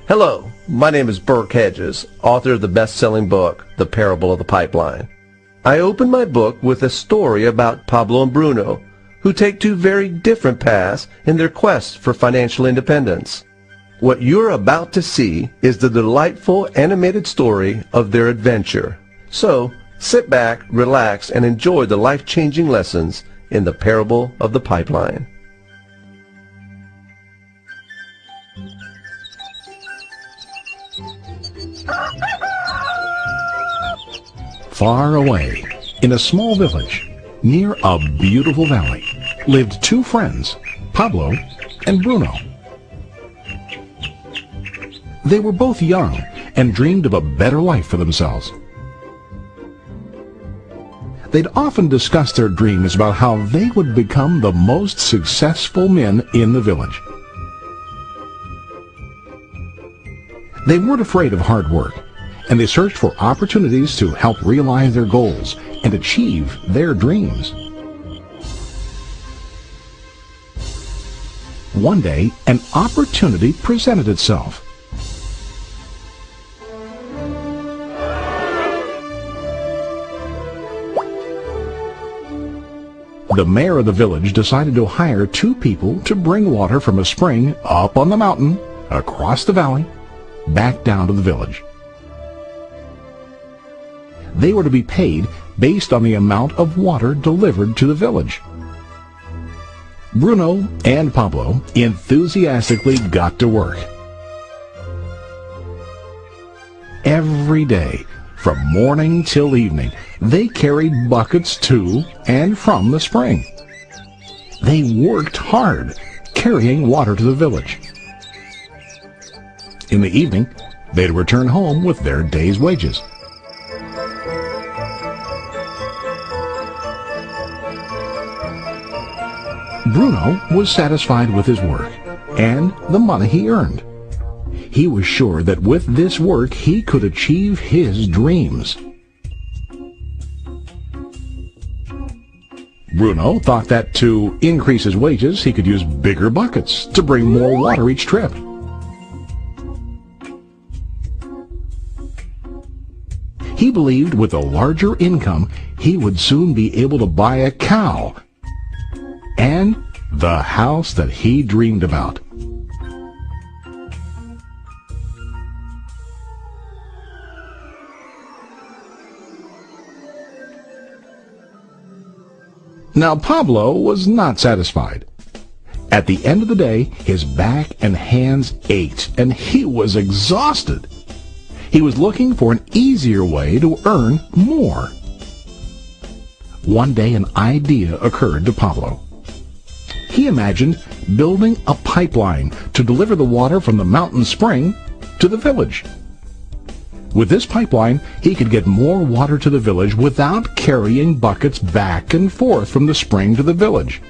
Hello, my name is Burke Hedges, author of the best-selling book, The Parable of the Pipeline. I open my book with a story about Pablo and Bruno, who take two very different paths in their quest for financial independence. What you're about to see is the delightful animated story of their adventure. So, sit back, relax, and enjoy the life-changing lessons in The Parable of the Pipeline. Far away, in a small village, near a beautiful valley, lived two friends, Pablo and Bruno. They were both young and dreamed of a better life for themselves. They'd often discuss their dreams about how they would become the most successful men in the village. They weren't afraid of hard work, and they searched for opportunities to help realize their goals and achieve their dreams. One day, an opportunity presented itself. The mayor of the village decided to hire two people to bring water from a spring up on the mountain, across the valley, back down to the village. They were to be paid based on the amount of water delivered to the village. Bruno and Pablo enthusiastically got to work. Every day, from morning till evening, they carried buckets to and from the spring. They worked hard, carrying water to the village. In the evening, they'd return home with their day's wages. Bruno was satisfied with his work and the money he earned. He was sure that with this work he could achieve his dreams. Bruno thought that to increase his wages he could use bigger buckets to bring more water each trip. He believed with a larger income he would soon be able to buy a cow and the house that he dreamed about. Now Pablo was not satisfied. At the end of the day, his back and hands ached, and he was exhausted. He was looking for an easier way to earn more. One day an idea occurred to Pablo. He imagined building a pipeline to deliver the water from the mountain spring to the village. With this pipeline, he could get more water to the village without carrying buckets back and forth from the spring to the village.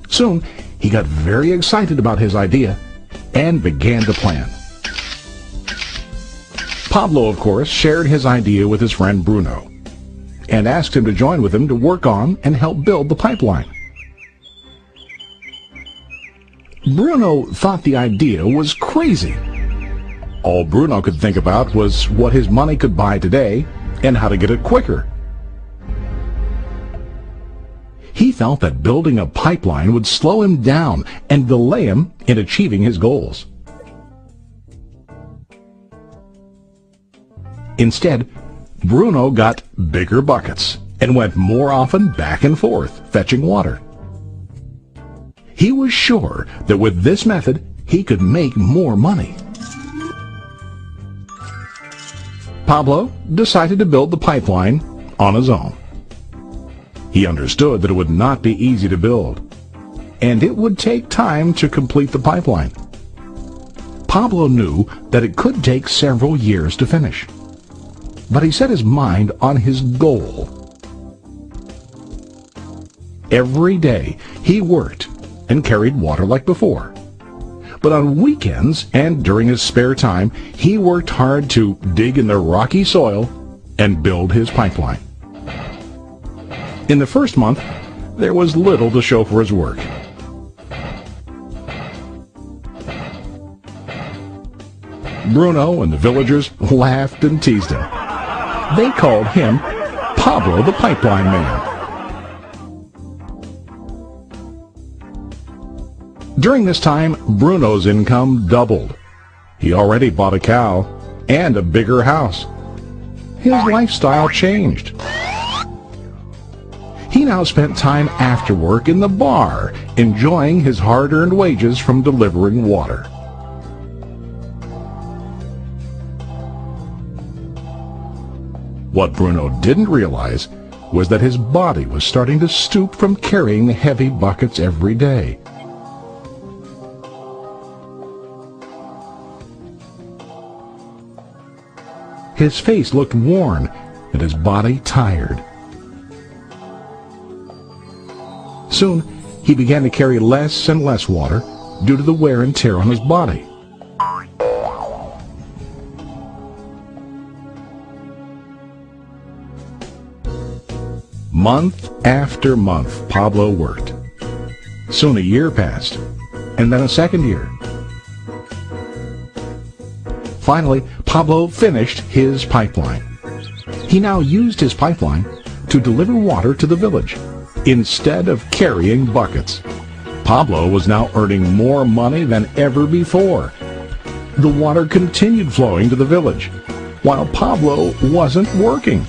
Soon, he got very excited about his idea and began to plan. Pablo, of course, shared his idea with his friend Bruno and asked him to join with him to work on and help build the pipeline. Bruno thought the idea was crazy. All Bruno could think about was what his money could buy today and how to get it quicker. He felt that building a pipeline would slow him down and delay him in achieving his goals. Instead, Bruno got bigger buckets and went more often back and forth, fetching water. He was sure that with this method, he could make more money. Pablo decided to build the pipeline on his own. He understood that it would not be easy to build, and it would take time to complete the pipeline. Pablo knew that it could take several years to finish, but he set his mind on his goal. Every day he worked and carried water like before. But on weekends and during his spare time, he worked hard to dig in the rocky soil and build his pipeline. In the first month, there was little to show for his work. Bruno and the villagers laughed and teased him. They called him Pablo the Pipeline Man. During this time, Bruno's income doubled. He already bought a cow and a bigger house. His lifestyle changed. He now spent time after work in the bar, enjoying his hard-earned wages from delivering water. What Bruno didn't realize was that his body was starting to stoop from carrying the heavy buckets every day. His face looked worn and his body tired. Soon, he began to carry less and less water due to the wear and tear on his body. Month after month, Pablo worked. Soon a year passed, and then a second year. Finally, Pablo finished his pipeline. He now used his pipeline to deliver water to the village instead of carrying buckets. Pablo was now earning more money than ever before. The water continued flowing to the village, while Pablo wasn't working.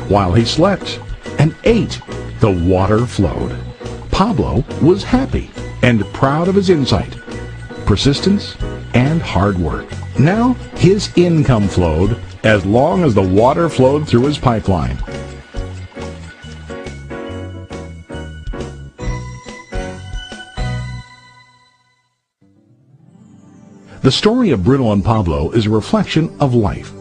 While he slept and ate, the water flowed. Pablo was happy and proud of his insight, persistence, and hard work. Now his income flowed as long as the water flowed through his pipeline. The story of Bruno and Pablo is a reflection of life.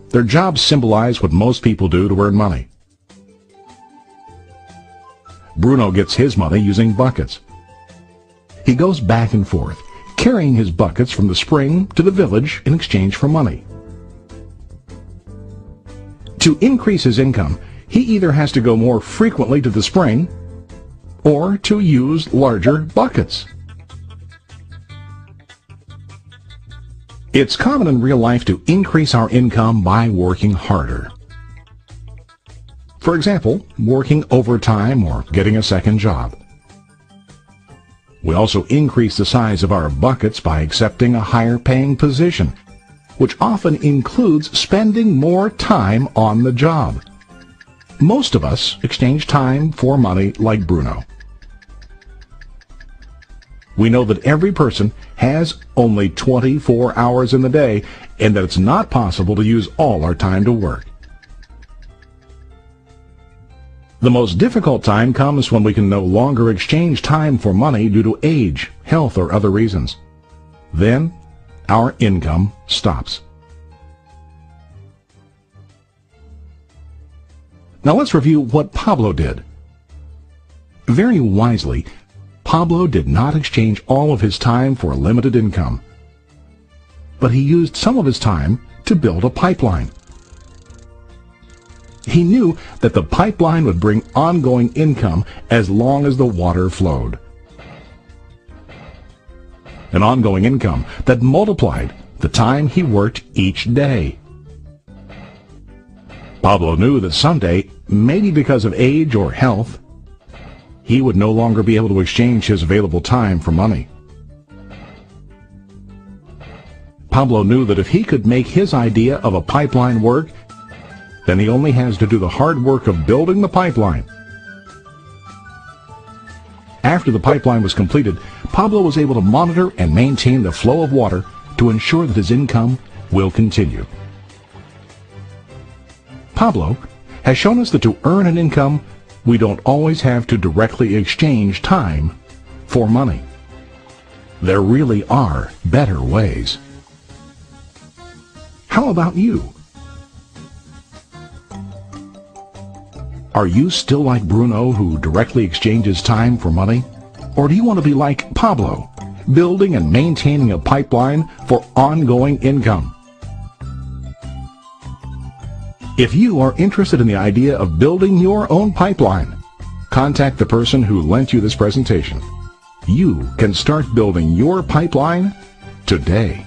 Their jobs symbolize what most people do to earn money. Bruno gets his money using buckets. He goes back and forth, carrying his buckets from the spring to the village in exchange for money. To increase his income, he either has to go more frequently to the spring or to use larger buckets. It's common in real life to increase our income by working harder. For example, working overtime or getting a second job. We also increase the size of our buckets by accepting a higher paying position, which often includes spending more time on the job. Most of us exchange time for money like Bruno. We know that every person has only 24 hours in the day and that it's not possible to use all our time to work. The most difficult time comes when we can no longer exchange time for money due to age, health, or other reasons. Then, our income stops. Now let's review what Pablo did. Very wisely, Pablo did not exchange all of his time for a limited income, but he used some of his time to build a pipeline. He knew that the pipeline would bring ongoing income as long as the water flowed. An ongoing income that multiplied the time he worked each day. Pablo knew that someday, maybe because of age or health, he would no longer be able to exchange his available time for money. Pablo knew that if he could make his idea of a pipeline work, then he only has to do the hard work of building the pipeline. After the pipeline was completed, Pablo was able to monitor and maintain the flow of water to ensure that his income will continue. Pablo has shown us that to earn an income, we don't always have to directly exchange time for money. There really are better ways. How about you? Are you still like Bruno, who directly exchanges time for money? Or do you want to be like Pablo, building and maintaining a pipeline for ongoing income? If you are interested in the idea of building your own pipeline, contact the person who lent you this presentation. You can start building your pipeline today.